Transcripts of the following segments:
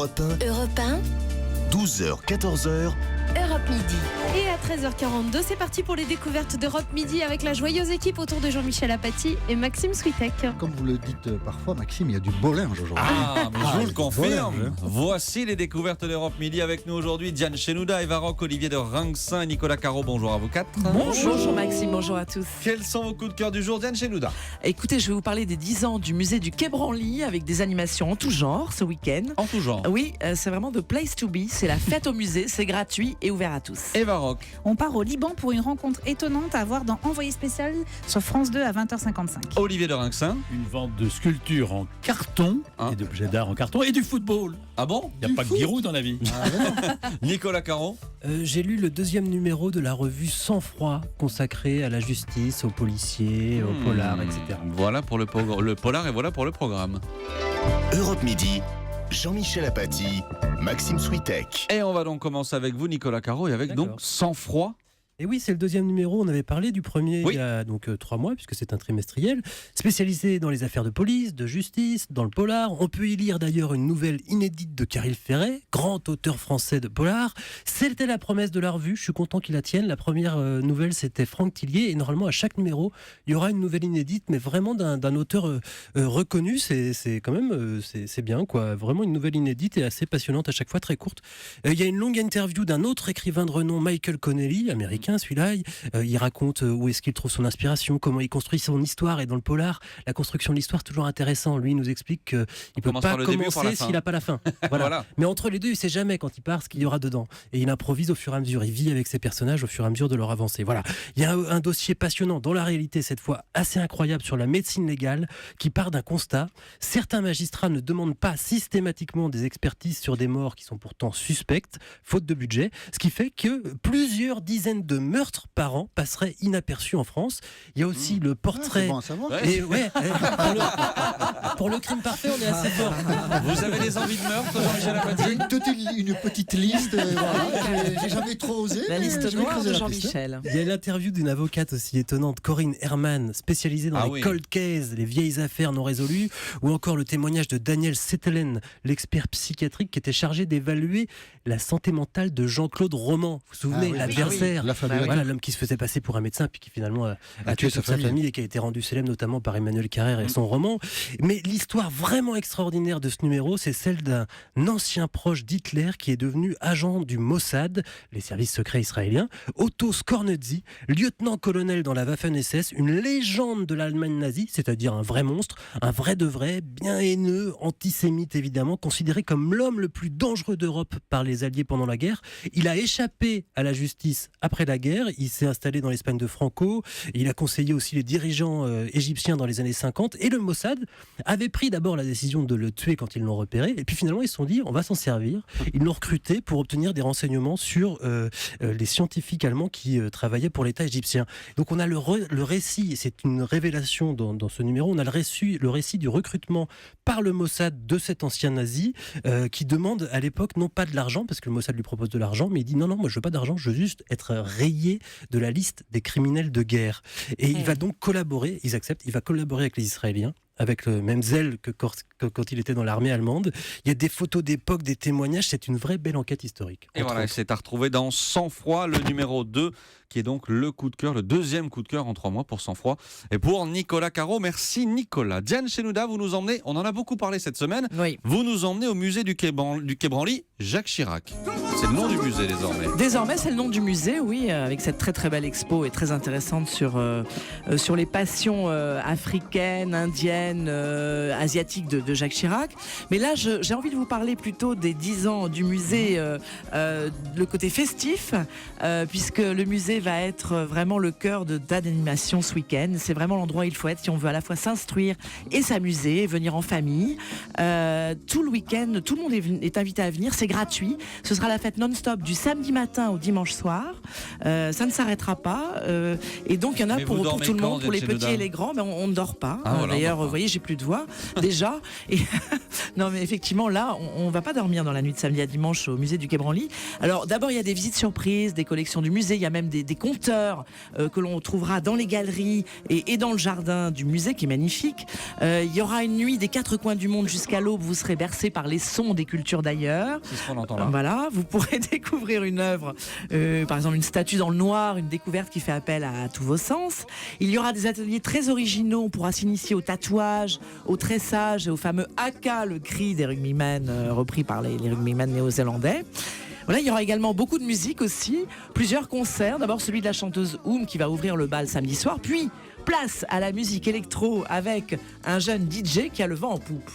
Europe 1. Europe 1, 12h, 14h. Europe Midi. Et à 13h42, c'est parti pour les découvertes d'Europe Midi avec la joyeuse équipe autour de Jean-Michel Apathy et Maxime Switek. Comme vous le dites parfois, Maxime, il y a du beau linge aujourd'hui. Ah, mais je vous le confirme. Beau linge. Voici les découvertes d'Europe Midi avec nous aujourd'hui. Diane Chenouda, Eva Rock, Olivier de Rinxin et Nicolas Caro. Bonjour à vous quatre. Bonjour Maxime, bonjour à tous. Quels sont vos coups de cœur du jour, Diane Chenouda? Écoutez, je vais vous parler des 10 ans du musée du Quai Branly avec des animations en tout genre ce week-end. En tout genre. Oui, c'est vraiment the place to be. C'est la fête au musée, c'est gratuit et ouvert à tous. Eva Rock. On part au Liban pour une rencontre étonnante à voir dans Envoyé spécial sur France 2 à 20h55. Olivier de Rinxin. Une vente de sculptures en carton et d'objets d'art en carton et du football. Ah bon? Il n'y a pas que Giroud dans la vie. Nicolas Caro. J'ai lu le 2e numéro de la revue Sang Froid, consacrée à la justice, aux policiers, aux polars, etc. Voilà pour le polar et voilà pour le programme. Europe Midi. Jean-Michel Apathy, Maxime Switek. Et on va donc commencer avec vous, Nicolas Caro, et avec D'accord. donc Sang Froid. Et oui, c'est le 2e numéro, on avait parlé du premier Oui. il y a donc 3 mois, puisque c'est un trimestriel, spécialisé dans les affaires de police, de justice, dans le polar. On peut y lire d'ailleurs une nouvelle inédite de Caril Ferret, grand auteur français de polar. C'était la promesse de la revue, je suis content qu'il la tienne. La première nouvelle, c'était Franck Tillier, et normalement à chaque numéro, il y aura une nouvelle inédite, mais vraiment d'un auteur reconnu. C'est quand même, c'est bien, quoi. Vraiment une nouvelle inédite et assez passionnante à chaque fois, très courte. Il y a une longue interview d'un autre écrivain de renom, Michael Connelly, américain, celui-là. Il raconte où est-ce qu'il trouve son inspiration, comment il construit son histoire. Et dans le polar, la construction de l'histoire, toujours intéressant. Lui, il nous explique qu'il ne peut commence pas par le début ou par la commencer fin. s'il n'a pas la fin. Voilà. Voilà. Mais entre les deux, il ne sait jamais quand il part ce qu'il y aura dedans. Et il improvise au fur et à mesure. Il vit avec ses personnages au fur et à mesure de leur avancée. Voilà. Il y a un dossier passionnant dans la réalité, cette fois assez incroyable, sur la médecine légale, qui part d'un constat. Certains magistrats ne demandent pas systématiquement des expertises sur des morts qui sont pourtant suspectes, faute de budget. Ce qui fait que plusieurs dizaines de meurtres par an passeraient inaperçus en France. Il y a aussi le portrait. C'est bon à savoir. Ouais. Et pour le crime parfait, on est assez fort. Vous avez des envies de meurtre, Jean-Michel Apathy? J'ai une petite liste. Voilà. J'ai jamais trop osé. La mais liste je vais noire creuser de la piste. Jean-Michel. Il y a l'interview d'une avocate aussi étonnante, Corinne Herman, spécialisée dans Ah les oui. cold cases, les vieilles affaires non résolues, ou encore le témoignage de Daniel Setelen, l'expert psychiatrique qui était chargé d'évaluer la santé mentale de Jean-Claude Roman. Vous vous souvenez, Ah oui, l'adversaire, La fabule. voilà, l'homme qui se faisait passer pour un médecin puis qui finalement a tué toute sa famille et qui a été rendu célèbre notamment par Emmanuel Carrère et son roman. Mais l'histoire vraiment extraordinaire de ce numéro, c'est celle d'un ancien proche d'Hitler qui est devenu agent du Mossad, les services secrets israéliens, Otto Skornetzi, lieutenant-colonel dans la Waffen-SS, une légende de l'Allemagne nazie, c'est-à-dire un vrai monstre, un vrai de vrai, bien haineux, antisémite évidemment, considéré comme l'homme le plus dangereux d'Europe par les Alliés pendant la guerre. Il a échappé à la justice après la guerre, il s'est installé dans l'Espagne de Franco, il a conseillé aussi les dirigeants égyptiens dans les années 50, et le Mossad avait pris d'abord la décision de le tuer quand ils l'ont repéré, et puis finalement ils se sont dit on va s'en servir. Ils l'ont recruté pour obtenir des renseignements sur les scientifiques allemands qui travaillaient pour l'État égyptien. Donc on a le récit, et c'est une révélation dans ce numéro, on a le récit du recrutement par le Mossad de cet ancien nazi qui demande à l'époque non pas de l'argent, parce que le Mossad lui propose de l'argent, mais il dit non, moi je veux pas d'argent, je veux juste être rayé de la liste des criminels de guerre. Et il va donc collaborer, ils acceptent, il va collaborer avec les Israéliens, avec le même zèle que quand il était dans l'armée allemande. Il y a des photos d'époque, des témoignages, c'est une vraie belle enquête historique. Et voilà, c'est à retrouver dans Sang Froid, le numéro 2, qui est donc le coup de cœur, le 2e coup de cœur en 3 mois pour Sang Froid. Et pour Nicolas Caro, merci Nicolas. Diane Chenouda, vous nous emmenez, on en a beaucoup parlé cette semaine, Oui. vous nous emmenez au musée du Quai Branly, Jacques Chirac. C'est le nom du musée désormais. Désormais, c'est le nom du musée, oui, avec cette très très belle expo et très intéressante sur les passions africaines, indiennes, asiatiques de Jacques Chirac. Mais là, j'ai envie de vous parler plutôt des 10 ans du musée, le côté festif, puisque le musée va être vraiment le cœur d'animation ce week-end. C'est vraiment l'endroit où il faut être si on veut à la fois s'instruire et s'amuser, venir en famille. Tout le week-end, tout le monde est invité à venir, c'est gratuit. Ce sera la fête fait non-stop du samedi matin au dimanche soir. Ça ne s'arrêtera pas. Et donc, il y en a Mais vous pour dormez tout le quand, monde, pour les Diane petits Chenoda et les grands. Mais on ne dort pas. Ah, voilà, D'ailleurs, on dort vous voyez, j'ai plus de voix déjà. Et non, mais effectivement, là, on ne va pas dormir dans la nuit de samedi à dimanche au musée du Quai Branly. Alors, d'abord, il y a des visites surprises, des collections du musée. Il y a même des compteurs que l'on trouvera dans les galeries et dans le jardin du musée, qui est magnifique. Il y aura une nuit des quatre coins du monde jusqu'à l'aube. Vous serez bercé par les sons des cultures d'ailleurs. C'est ce qu'on entend là. Voilà, vous pourrez découvrir une œuvre, par exemple une statue dans le noir, une découverte qui fait appel à tous vos sens. Il y aura des ateliers très originaux. On pourra s'initier au tatouage, au tressage et au fameux haka, le cri des rugbymen repris par les rugbymen néo-zélandais. Voilà, il y aura également beaucoup de musique aussi, plusieurs concerts. D'abord celui de la chanteuse Oum qui va ouvrir le bal samedi soir, puis place à la musique électro avec un jeune DJ qui a le vent en poupe.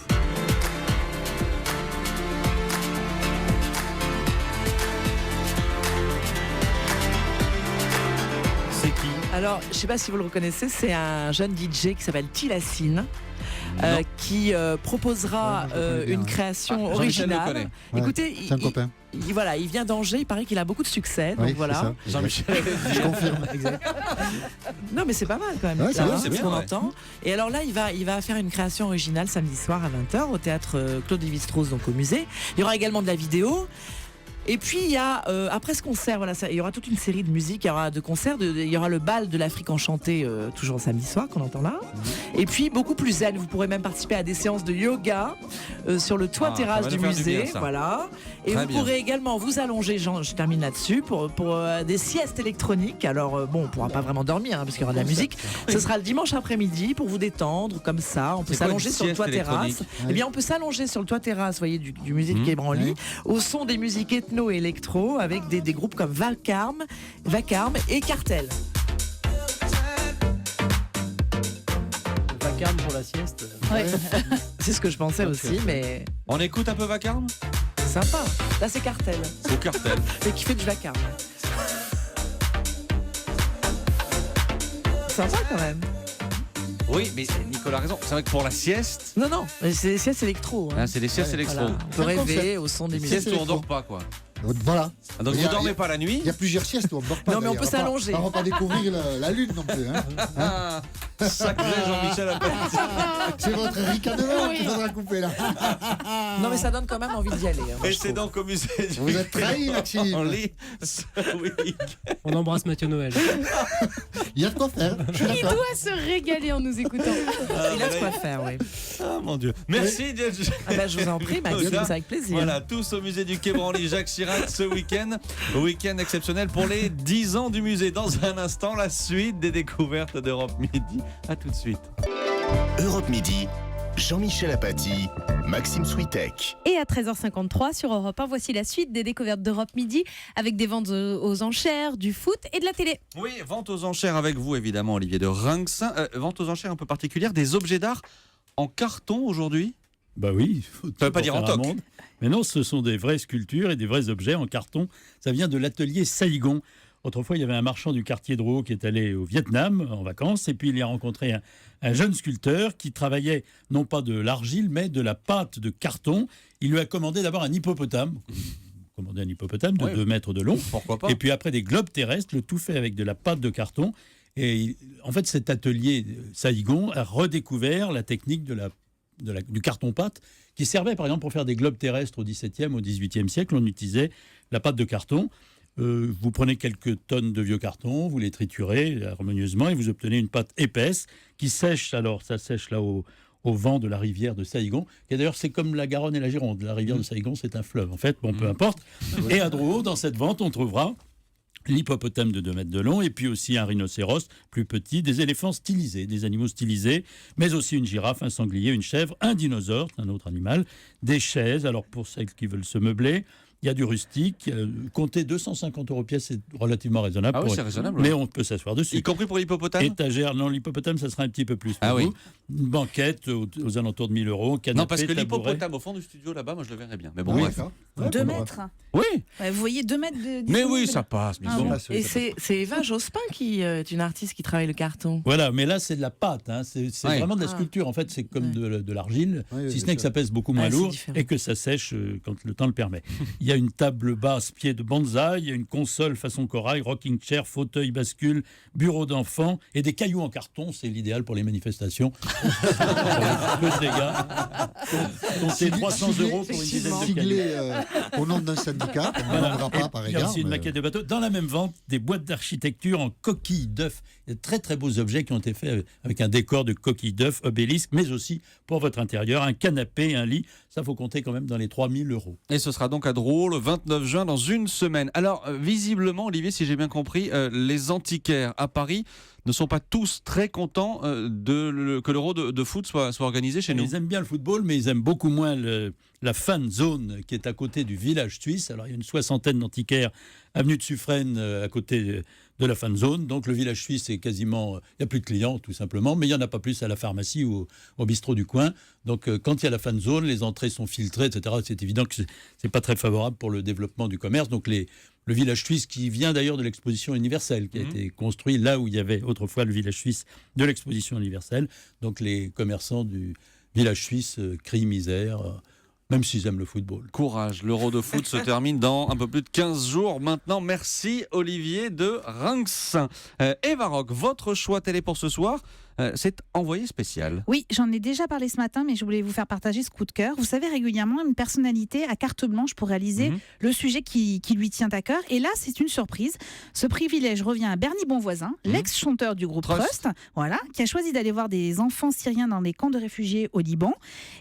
C'est qui? Alors, je ne sais pas si vous le reconnaissez, c'est un jeune DJ qui s'appelle Tilassine. Qui proposera une création Jean-Michel le originale. connaît. Ouais, Écoutez, c'est un copain. voilà, il vient d'Angers, il paraît qu'il a beaucoup de succès. Donc Oui, voilà. c'est ça. Jean-Michel. Je confirme. Non, mais c'est pas mal quand même. Ouais, c'est ça, bien, hein, c'est ce bien, qu'on ouais. entend. Et alors là, il va faire une création originale samedi soir à 20h au théâtre Claude Lévi-Strauss, donc au musée. Il y aura également de la vidéo. Et puis il y a après ce concert, voilà, il y aura toute une série de musiques, il y aura de concerts, il y aura le bal de l'Afrique enchantée toujours samedi soir qu'on entend là. Et puis beaucoup plus zen, vous pourrez même participer à des séances de yoga sur le toit Ah, terrasse ça va du nous faire du musée, bien, ça. voilà. Et Très vous bien. pourrez également vous allonger, je termine là-dessus, pour des siestes électroniques. Alors bon, on pourra pas vraiment dormir parce qu'il y aura de la musique. Ce sera le dimanche après-midi pour vous détendre comme ça. On peut C'est quoi s'allonger une sur le sieste toit terrasse. électronique Eh bien, on peut s'allonger sur le toit terrasse, vous voyez, du musée du Quai Branly, au son des musiques ethno et électro, avec des groupes comme Vacarme et Cartel. Vacarme pour la sieste. C'est ce que je pensais aussi, mais On écoute un peu Vacarme c'est sympa. Là, c'est Cartel, au cartel. et qui fait du Vacarme. Sympa quand même. Oui, mais Nicolas a raison. C'est vrai que pour la sieste, Non, mais c'est des siestes électro. Hein. hein, c'est des siestes électro. Voilà. On peut C'est un rêver concept. au son des Les musiques. siestes où on dort pas, quoi. Voilà. Ah, donc Il y vous a- dormez pas la nuit. Il y a plusieurs siestes où on ne dort pas. Non, mais on d'ailleurs. peut s'allonger. On va pas découvrir la lune non plus. Hein. Ah, sacré Jean-Michel Apathy. C'est votre ricanement qu'il faudra couper là. Non, mais ça donne quand même envie d'y aller. hein, moi, Et je c'est trouve. donc au musée du Vous êtes trahi, Maxime. en lit ce week-end. On embrasse Mathieu Noël. Il y a de quoi faire. Je suis Il d'accord. doit se régaler en nous écoutant. Il a de quoi faire, oui. Ah mon Dieu. Merci Diane. Ah bah, je vous en prie, Maxime, Voilà. c'est avec plaisir. Voilà, tous au musée du Quai Branly, Jacques Chirac ce week-end. Week-end exceptionnel pour les 10 ans du musée. Dans un instant, la suite des découvertes d'Europe Midi. À tout de suite. Europe Midi, Jean-Michel Apathy, Maxime Switek. Et à 13h53 sur Europe 1, voici la suite des découvertes d'Europe Midi avec des ventes aux enchères, du foot et de la télé. Oui, vente aux enchères avec vous, évidemment, Olivier de Rinxin. Vente aux enchères un peu particulière, des objets d'art en carton aujourd'hui. Bah oui. Ça veut pas dire en toc. Mais non, ce sont des vraies sculptures et des vrais objets en carton. Ça vient de l'atelier Saigon. Autrefois, il y avait un marchand du quartier de Rouault qui est allé au Vietnam en vacances et puis il y a rencontré un jeune sculpteur qui travaillait non pas de l'argile mais de la pâte de carton. Il lui a commandé d'abord un hippopotame. Commandé un hippopotame de Ouais. 2 mètres de long. Pourquoi pas. Et puis après des globes terrestres, le tout fait avec de la pâte de carton. Et en fait, cet atelier Saigon a redécouvert la technique du carton-pâte qui servait par exemple pour faire des globes terrestres au XVIIe, au XVIIIe siècle. On utilisait la pâte de carton. Vous prenez quelques tonnes de vieux carton, vous les triturez harmonieusement et vous obtenez une pâte épaisse qui sèche. Alors, ça sèche là au vent de la rivière de Saigon. Et d'ailleurs, c'est comme la Garonne et la Gironde. La rivière de Saigon, c'est un fleuve. En fait, bon, peu importe. Et à Drouot, dans cette vente, on trouvera l'hippopotame de 2 mètres de long, et puis aussi un rhinocéros plus petit, des éléphants stylisés, des animaux stylisés, mais aussi une girafe, un sanglier, une chèvre, un dinosaure, un autre animal, des chaises, alors pour celles qui veulent se meubler, il y a du rustique, compter 250 € pièce, c'est relativement raisonnable. Ah oui, pour- c'est raisonnable. Mais ouais. on peut s'asseoir dessus. Y compris pour l'hippopotame. Étagère, non, l'hippopotame, ça sera un petit peu plus pour Ah oui. vous. Une banquette aux alentours de 1 000 €, canapé, Non, parce que tabouret. l'hippopotame au fond du studio là-bas, moi je le verrais bien. Mais bon, Oui, bref. d'accord. 2 Ouais, mètres. Oui, Ouais, vous voyez 2 mètres de mais disponible. oui, ça passe. Mais Ah bon. bon. Et c'est Eva Jospin qui est une artiste qui travaille le carton. Voilà, mais là, c'est de la pâte. Hein. C'est Ouais. vraiment de la Ah. sculpture. En fait, c'est comme Ouais. de l'argile, Oui, si oui, ce n'est que ça. ça pèse beaucoup moins Ah, c'est lourd différent. et que ça sèche quand le temps le permet. Il y a une table basse pied de bonsaï, il y a une console façon corail, rocking chair, fauteuil bascule, bureau d'enfant et des cailloux en carton. C'est l'idéal pour les manifestations. Peu de dégâts. Comptez 300 € pour une dizaine de cailloux. Siglé au nom d'un syndicat, on ne demandera pas par Il y a égard. aussi une maquette de bateau. Dans la même vente, des boîtes d'architecture en coquilles d'œufs. Il y a de très très beaux objets qui ont été faits avec un décor de coquilles d'œufs, obélisque, mais aussi pour votre intérieur, un canapé, un lit. Ça, faut compter quand même dans les 3000 €. Et ce sera donc à Drouot le 29 juin, dans une semaine. Alors, visiblement, Olivier, si j'ai bien compris, les antiquaires à Paris ne sont pas tous très contents que l'Euro de foot soit organisé chez nous. Ils aiment bien le football, mais ils aiment beaucoup moins la fan zone qui est à côté du village suisse. Alors, il y a une 60aine d'antiquaires avenue de Suffren à côté de la fan zone. Donc, le village suisse est quasiment... Il n'y a plus de clients, tout simplement, mais il n'y en a pas plus à la pharmacie ou au bistrot du coin. Donc, quand il y a la fan zone, les entrées sont filtrées, etc. C'est évident que c'est pas très favorable pour le développement du commerce. Donc, le village suisse, qui vient d'ailleurs de l'exposition universelle, qui a été construit là où il y avait autrefois le village suisse de l'exposition universelle. Donc les commerçants du village suisse crient misère, même s'ils aiment le football. Courage, l'Euro de foot se termine dans un peu plus de 15 jours. Maintenant, merci Olivier de Reims. Eva Rock, votre choix télé pour ce soir, c'est Envoyé spécial. Oui, j'en ai déjà parlé ce matin, mais je voulais vous faire partager ce coup de cœur. Vous savez, régulièrement, une personnalité a carte blanche pour réaliser le sujet qui lui tient à cœur. Et là, c'est une surprise. Ce privilège revient à Bernie Bonvoisin, l'ex-chanteur du groupe Trust, voilà, qui a choisi d'aller voir des enfants syriens dans les camps de réfugiés au Liban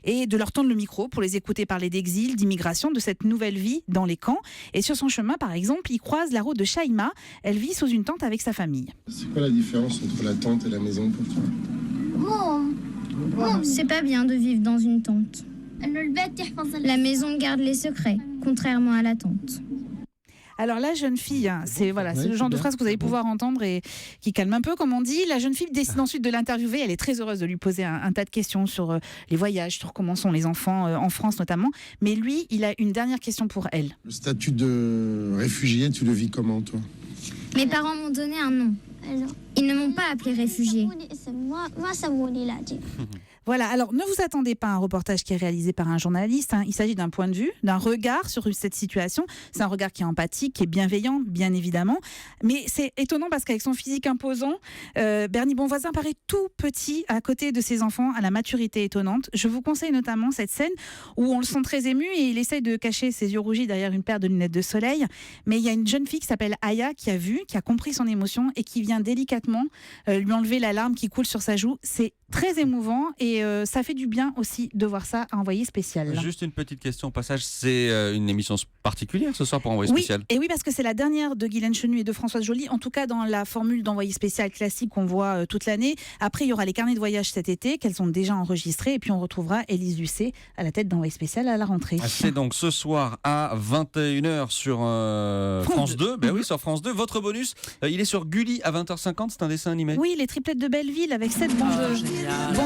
et de leur tendre le micro pour les écouter parler d'exil, d'immigration, de cette nouvelle vie dans les camps. Et sur son chemin, par exemple, il croise la route de Shaima. Elle vit sous une tente avec sa famille. C'est quoi la différence entre la tente et la maison pour toi? C'est pas bien de vivre dans une tente. La maison garde les secrets, contrairement à la tente. Alors la jeune fille, c'est le genre de phrase que vous allez pouvoir entendre et qui calme un peu, comme on dit. La jeune fille décide ensuite de l'interviewer. Elle est très heureuse de lui poser un tas de questions sur les voyages, sur comment sont les enfants en France notamment. Mais lui, il a une dernière question pour elle. Le statut de réfugié, tu le vis comment, toi? Mes parents m'ont donné un nom. Ils ne m'ont pas appelé réfugié. Voilà, alors ne vous attendez pas à un reportage qui est réalisé par un journaliste. Il s'agit d'un point de vue, d'un regard sur cette situation. C'est un regard qui est empathique, qui est bienveillant, bien évidemment. Mais c'est étonnant parce qu'avec son physique imposant, Bernie Bonvoisin paraît tout petit à côté de ses enfants, à la maturité étonnante. Je vous conseille notamment cette scène où on le sent très ému et il essaye de cacher ses yeux rougis derrière une paire de lunettes de soleil. Mais il y a une jeune fille qui s'appelle Aya qui a vu, qui a compris son émotion et qui vient délicatement lui enlever la larme qui coule sur sa joue. C'est très émouvant et ça fait du bien aussi de voir ça à Envoyé spécial. Juste une petite question au passage, c'est une émission particulière ce soir pour Envoyé spécial? Et oui, parce que c'est la dernière de Guylaine Chenu et de Françoise Joly, en tout cas dans la formule d'Envoyé spécial classique qu'on voit toute l'année. Après, il y aura les carnets de voyage cet été, qu'elles sont déjà enregistrés, et puis on retrouvera Élise Lucet à la tête d'Envoyé spécial à la rentrée. C'est donc ce soir à 21h sur France 2. Ben oui, sur France 2. Votre bonus, il est sur Gulli à 20h50, c'est un dessin animé. Oui, les triplettes de Belleville avec cette bande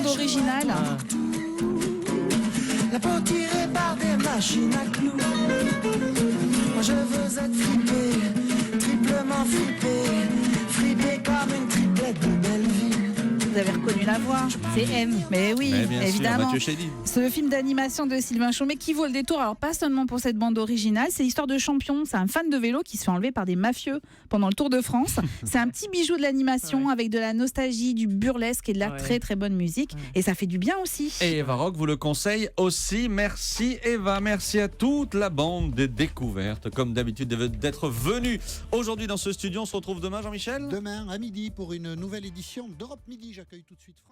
originale. La peau tirée par des machines à clous. Moi je veux être flippé, triplement frippé comme une triplette de Belleville. Vous avez reconnu la voix, c'est M. Mais oui, évidemment. Ce film d'animation de Sylvain Chomet qui vaut le détour, alors pas seulement pour cette bande originale, c'est l'histoire de Champion. C'est un fan de vélo qui se fait enlever par des mafieux pendant le Tour de France. C'est un petit bijou de l'animation avec de la nostalgie, du burlesque et de la très très bonne musique. Et ça fait du bien aussi. Et Eva Rock vous le conseille aussi. Merci Eva, merci à toute la bande des découvertes. Comme d'habitude d'être venus aujourd'hui dans ce studio. On se retrouve demain, Jean-Michel? Demain à midi pour une nouvelle édition d'Europe Midi. J'accueille tout de suite France.